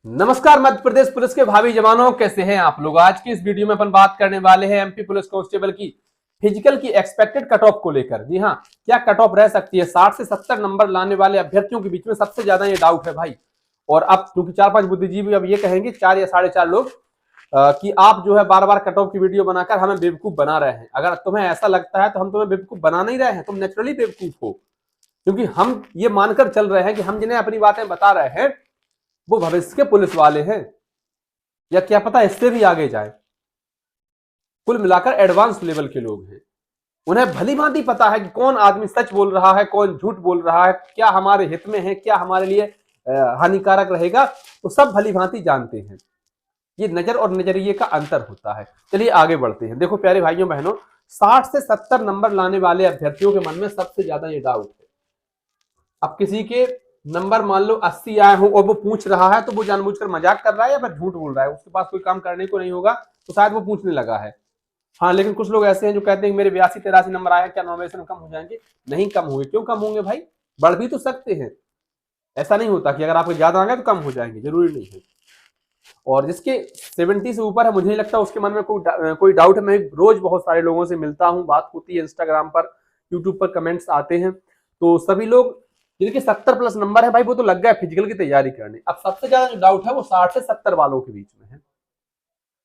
नमस्कार मध्य प्रदेश पुलिस के भावी जवानों, कैसे हैं आप लोग। आज की इस वीडियो में अपन बात करने वाले हैं एमपी पुलिस कांस्टेबल की फिजिकल की एक्सपेक्टेड कट ऑफ को लेकर। जी हाँ, क्या कट ऑफ रह सकती है। 60 से 70 नंबर लाने वाले अभ्यर्थियों के बीच में सबसे ज्यादा ये डाउट है भाई। और अब क्योंकि 4-5 बुद्धिजीवी अब ये कहेंगे, 4 या 4.5 लोग कि आप जो है बार बार कट ऑफ की वीडियो बनाकर हमें बेवकूफ बना रहे हैं। अगर तुम्हें ऐसा लगता है तो हम तुम्हें बेवकूफ बना नहीं रहे हैं, तुम नेचुरली बेवकूफ हो। क्योंकि हम ये मानकर चल रहे हैं कि हम जिन्हें अपनी बातें बता रहे हैं वो भविष्य के पुलिस वाले हैं, या क्या पता इससे भी आगे जाए। कुल मिलाकर एडवांस लेवल के लोग हैं। उन्हें भली भांति पता है कि कौन आदमी सच बोल रहा है, कौन झूठ बोल रहा है, क्या हमारे हित में है, क्या हमारे लिए हानिकारक रहेगा, तो सब भली भांति जानते हैं। ये नजर और नजरिए का अंतर होता है। चलिए आगे बढ़ते हैं। देखो प्यारे भाइयों बहनों, 60 से 70 नंबर लाने वाले अभ्यर्थियों के मन में सबसे ज्यादा ये डाउट है। अब किसी के नंबर मान लो 80 आए हो और वो पूछ रहा है, तो वो जानबूझकर मजाक कर रहा है या फिर झूठ बोल रहा है। उसके पास कोई काम करने को नहीं होगा तो शायद वो पूछने लगा है। हाँ, लेकिन कुछ लोग ऐसे हैं जो कहते हैं मेरे 82-83 नंबर आए हैं, क्या नॉमिनेशन कम हो जाएंगे। नहीं कम होंगे। क्यों कम होंगे भाई, बढ़ भी तो सकते हैं। ऐसा नहीं होता कि अगर आपके ज्यादा आ गए तो कम हो जाएंगे, जरूरी नहीं है। और जिसके 70 से ऊपर है, मुझे नहीं लगता उसके मन में कोई डाउट है। मैं रोज बहुत सारे लोगों से मिलता हूँ, बात होती है, इंस्टाग्राम पर, यूट्यूब पर कमेंट्स आते हैं, तो सभी लोग जिनके 70 प्लस नंबर है भाई, वो तो लग गए फिजिकल की तैयारी करने। अब सबसे ज्यादा जो डाउट है वो 60 से 70 वालों के बीच में है।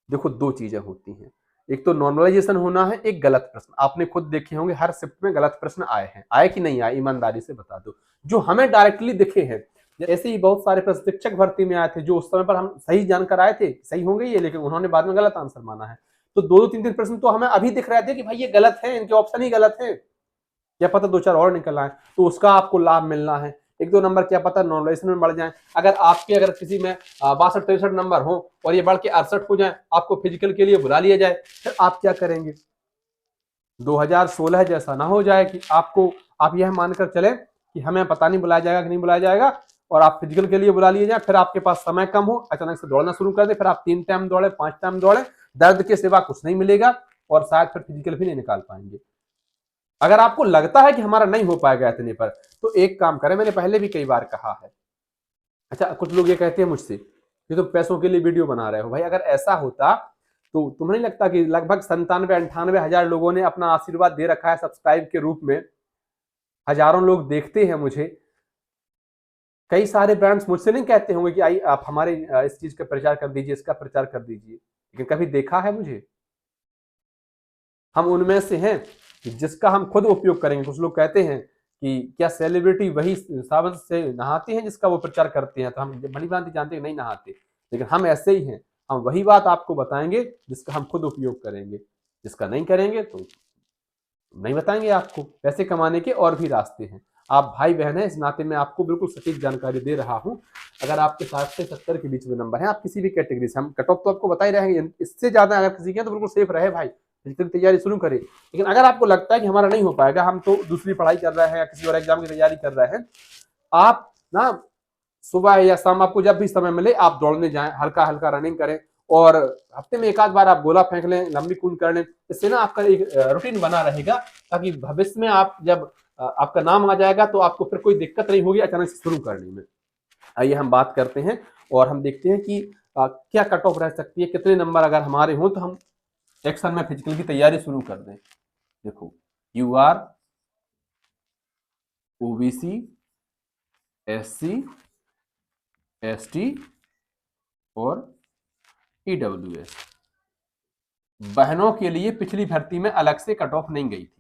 देखो दो चीजें होती हैं, एक तो नॉर्मलाइजेशन होना है, एक गलत प्रश्न। आपने खुद देखे होंगे हर शिफ्ट में गलत प्रश्न आए हैं, आए कि नहीं आए, ईमानदारी से बता दो। जो हमें डायरेक्टली दिखे हैं, ऐसे ही बहुत सारे प्रशिक्षक भर्ती में आए थे जो उस समय पर हम सही जानकर आए थे सही होंगे ये, लेकिन उन्होंने बाद में गलत आंसर माना है। तो 2-3 प्रश्न तो हमें अभी दिख रहे थे कि भाई ये गलत है, इनके ऑप्शन ही गलत है। क्या पता 2-4 और निकल आए, तो उसका आपको लाभ मिलना है। 1-2 नंबर क्या पता नॉर्मलाइजेशन में बढ़ जाए। अगर किसी में 62-63 नंबर हो और ये बढ़ के 68 हो जाए, आपको फिजिकल के लिए बुला लिया जाए, फिर आप क्या करेंगे। 2016 जैसा ना हो जाए कि आप यह मानकर चले कि हमें पता नहीं बुलाया जाएगा कि नहीं बुलाया जाएगा, और आप फिजिकल के लिए बुला लिए जाए, फिर आपके पास समय कम हो, अचानक से दौड़ना शुरू कर दे, फिर आप 3 टाइम दौड़े, 5 टाइम दौड़े, दर्द के सिवा कुछ नहीं मिलेगा और शायद फिर फिजिकल भी नहीं निकाल पाएंगे। अगर आपको लगता है कि हमारा नहीं हो पाएगा इतने पर, तो एक काम करें, मैंने पहले भी कई बार कहा है। अच्छा, कुछ लोग ये कहते हैं मुझसे ये तो पैसों के लिए वीडियो बना रहे हो। भाई अगर ऐसा होता तो तुम्हें नहीं लगता कि लगभग 97-98 हजार लोगों ने अपना आशीर्वाद दे रखा है सब्सक्राइब के रूप में, हजारों लोग देखते हैं मुझे। कई सारे ब्रांड्स मुझसे नहीं कहते होंगे कि आई आप हमारे इस चीज का प्रचार कर दीजिए, इसका प्रचार कर दीजिए, लेकिन कभी देखा है मुझे। हम उनमें से हैं जिसका हम खुद उपयोग करेंगे। कुछ लोग कहते हैं कि क्या सेलिब्रिटी वही साबुन से नहाते हैं जिसका वो प्रचार करते हैं, तो हम भली भांति जानते हैं नहीं नहाते, लेकिन हम ऐसे ही हैं। हम वही बात आपको बताएंगे जिसका हम खुद उपयोग करेंगे, जिसका नहीं करेंगे तो नहीं बताएंगे। आपको पैसे कमाने के और भी रास्ते हैं। आप भाई बहन है, इस नाते मैं आपको बिल्कुल सटीक जानकारी दे रहा हूं। अगर आपके 60 से 70 के बीच में नंबर है, आप किसी भी कैटेगरी से, हम कट ऑफ तो आपको बता ही रहेंगे, इससे ज्यादा अगर किसी के तो बिल्कुल सेफ रहे भाई, फिजिकल तैयारी शुरू करें। लेकिन अगर आपको लगता है कि हमारा नहीं हो पाएगा, हम तो दूसरी पढ़ाई कर रहे हैं या किसी और एग्जाम की तैयारी कर रहे हैं, आप ना सुबह या शाम आपको जब भी समय मिले आप दौड़ने जाएं, हल्का हल्का रनिंग करें, और हफ्ते में 1-आध बार आप गोला फेंक लें, लंबी कूद कर लें। इससे ना आपका एक रूटीन बना रहेगा, ताकि भविष्य में आप जब आपका नाम आ जाएगा तो आपको फिर कोई दिक्कत नहीं होगी अचानक से शुरू करने में। आइए हम बात करते हैं और हम देखते हैं कि क्या कट ऑफ रह सकती है, कितने नंबर अगर हमारे हों तो हम एक्शन में फिजिकल की तैयारी शुरू कर दें। देखो, you are OBC, SC, ST और ईडब्ल्यूएस बहनों के लिए पिछली भर्ती में अलग से कट ऑफ नहीं गई थी।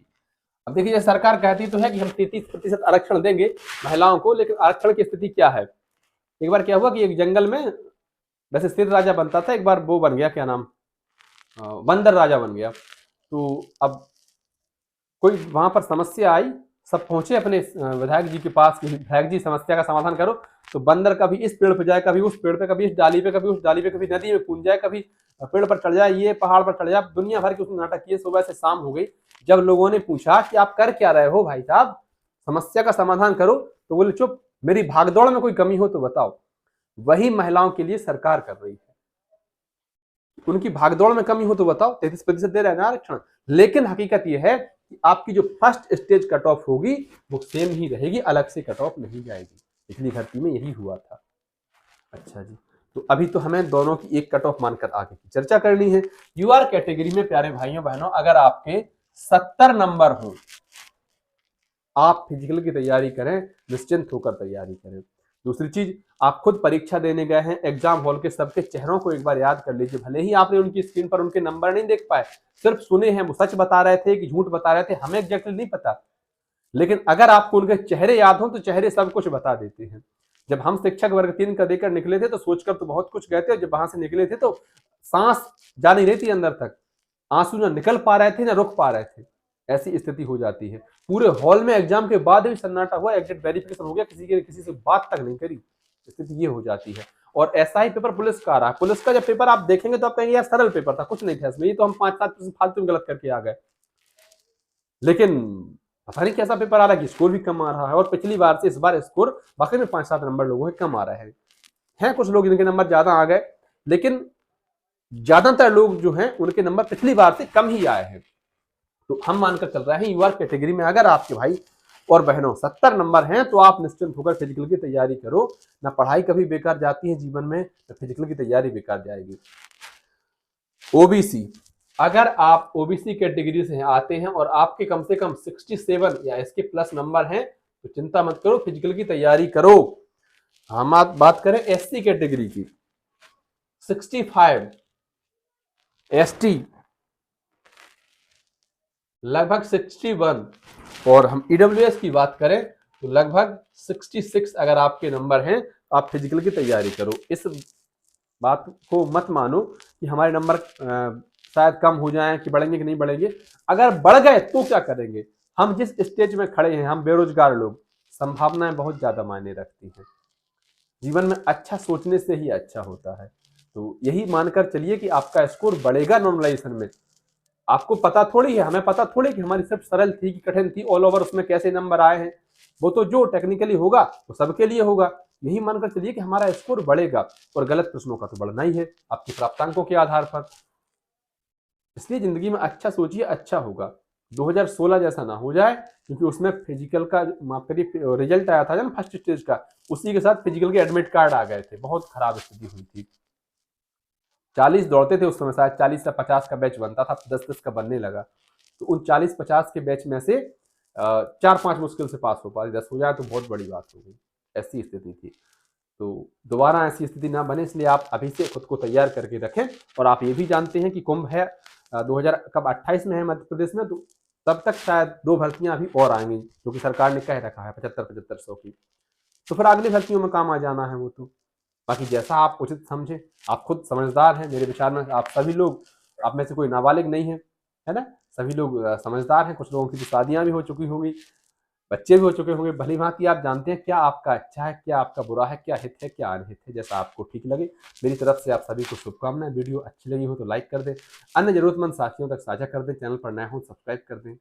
अब देखिए, सरकार कहती तो है कि हम 33% आरक्षण देंगे महिलाओं को, लेकिन आरक्षण की स्थिति क्या है। एक बार क्या हुआ कि एक जंगल में वैसे सिर राजा बनता था, एक बार वो बन गया, क्या नाम, बंदर राजा बन गया। तो अब कोई वहां पर समस्या आई, सब पहुंचे अपने विधायक जी के पास कि विधायक जी समस्या का समाधान करो। तो बंदर कभी इस पेड़ पे जाए, कभी उस पेड़ पे, कभी इस डाली पे, कभी उस डाली पे, कभी नदी में कूद जाए, कभी पेड़ पर चढ़ जाए, ये पहाड़ पर चढ़ जाए, दुनिया भर के उसने नाटक किए। सुबह से शाम हो गई। जब लोगों ने पूछा कि आप कर क्या रहे हो भाई साहब, समस्या का समाधान करो, तो बोले चुप, मेरी भागदौड़ में कोई कमी हो तो बताओ। वही महिलाओं के लिए सरकार कर रही है। उनकी भागदौड़ में कमी हो तो बताओ, 33% दे रहे हैं ना आरक्षण, लेकिन हकीकत यह है कि आपकी जो फर्स्ट स्टेज कट ऑफ होगी वो सेम ही रहेगी, अलग से कट ऑफ नहीं जाएगी। पिछली भर्ती में यही हुआ था। अच्छा जी, तो अभी तो हमें दोनों की एक कट ऑफ मानकर आगे की चर्चा करनी है। यूआर कैटेगरी में प्यारे भाइयों बहनों अगर आपके 70 नंबर हो, आप फिजिकल की तैयारी करें, निश्चिंत होकर तैयारी करें। दूसरी चीज, आप खुद परीक्षा देने गए हैं, एग्जाम हॉल के सबके चेहरों को एक बार याद कर लीजिए। भले ही आपने उनकी स्क्रीन पर उनके नंबर नहीं देख पाए, सिर्फ सुने हैं वो सच बता रहे थे कि झूठ बता रहे थे, हमें एग्जैक्टली नहीं पता, लेकिन अगर आपको उनके चेहरे याद हो तो चेहरे सब कुछ बता देते हैं। जब हम शिक्षक वर्ग 3 का देकर निकले थे तो सोचकर तो बहुत कुछ गए थे, जब वहां से निकले थे तो सांस जा नहीं रही थी अंदर तक, आंसू ना निकल पा रहे थे ना रुक पा रहे थे, ऐसी स्थिति हो जाती है। पूरे हॉल में एग्जाम के बाद भी सन्नाटा हुआ, एग्जिट वेरिफिकेशन हो गया, किसी से बात तक नहीं करी, स्थिति ये हो जाती है। और ऐसा ही पेपर पुलिस का आ रहा है। पुलिस का जब पेपर आप देखेंगे तो आप कहेंगे यार सरल पेपर था, कुछ नहीं था इसमें, ये तो हम 5-7% फालतू में गलत करके आ गए, लेकिन पता नहीं कैसा पेपर आ रहा है कि स्कोर भी कम आ रहा है। और पिछली बार से इस बार स्कोर वाकई में 5-7 नंबर लोगों के कम आ रहे हैं कुछ लोग जिनके नंबर ज्यादा आ गए, लेकिन ज्यादातर लोग जो हैं उनके नंबर पिछली बार से कम ही आए हैं। तो हम मानकर चल रहे हैं यूआर कैटेगरी में अगर आपके भाई और बहनों 70 नंबर हैं तो आप निश्चिंत होकर फिजिकल की तैयारी करो। ना पढ़ाई कभी बेकार जाती है जीवन में, ना फिजिकल की तैयारी बेकार जाएगी। ओबीसी, अगर आप ओबीसी कैटेगरी से आते हैं और आपके कम से कम 67 या इसके प्लस नंबर हैं तो चिंता मत करो, फिजिकल की तैयारी करो। हम बात करें एससी कैटेगरी की, 65, एसटी लगभग 61, और हम ईडब्ल्यूएस की बात करें तो लगभग 66 अगर आपके नंबर हैं तो आप फिजिकल की तैयारी करो। इस बात को मत मानो कि हमारे नंबर शायद कम हो जाएं कि बढ़ेंगे कि नहीं बढ़ेंगे। अगर बढ़ गए तो क्या करेंगे? हम जिस स्टेज में खड़े हैं, हम बेरोजगार लोग, संभावनाएं बहुत ज्यादा मायने रखती हैं। जीवन में अच्छा सोचने से ही अच्छा होता है। तो यही मानकर चलिए कि आपका स्कोर बढ़ेगा नॉर्मलाइजेशन में। आपको पता थोड़ी है, हमें पता थोड़ी कि हमारी सिर्फ सरल थी कि कठिन थी, ऑल ओवर उसमें कैसे नंबर आए हैं, वो तो जो टेक्निकली होगा वो सबके लिए होगा। यही मानकर चलिए कि हमारा स्कोर बढ़ेगा, और गलत प्रश्नों का तो बढ़ना ही है आपके प्राप्तांकों के आधार पर। इसलिए जिंदगी में अच्छा सोचिए, अच्छा होगा। 2016 जैसा ना हो जाए, क्योंकि उसमें फिजिकल का माफ करिए रिजल्ट आया था ना फर्स्ट स्टेज का, उसी के साथ फिजिकल के एडमिट कार्ड आ गए थे, बहुत खराब स्थिति हुई थी। 40 दौड़ते थे उस समय, शायद 40 से 50 का बैच बनता था, 10-10 का बनने लगा। तो उन 40-50 के बैच में से 4-5 मुश्किल से पास हो पाए, 10 हो जाए तो बहुत बड़ी बात हो गई, ऐसी स्थिति थी। तो दोबारा ऐसी स्थिति ना बने, इसलिए आप अभी से खुद को तैयार करके रखें। और आप ये भी जानते हैं कि कुंभ है 2028 में है मध्य प्रदेश में, तो तब तक शायद 2 भर्तियां अभी और आएंगी, जो कि सरकार ने कह रखा है 75-75 की। तो फिर अगली भर्तियों में काम आ जाना है वो तो। बाकी जैसा आप उचित समझे, आप खुद समझदार हैं मेरे विचार में, आप सभी लोग, आप में से कोई नाबालिग नहीं है ना, सभी लोग समझदार हैं। कुछ लोगों की तो शादियां भी हो चुकी होंगी, बच्चे भी हो चुके होंगे, भली भांति आप जानते हैं क्या आपका अच्छा है, क्या आपका बुरा है, क्या हित है, क्या अनहित है, जैसा आपको ठीक लगे। मेरी तरफ से आप सभी को शुभकामनाएं। वीडियो अच्छी लगी हो तो लाइक कर दें, अन्य जरूरतमंद साथियों तक साझा कर दें, चैनल पर नए हो सब्सक्राइब कर दें।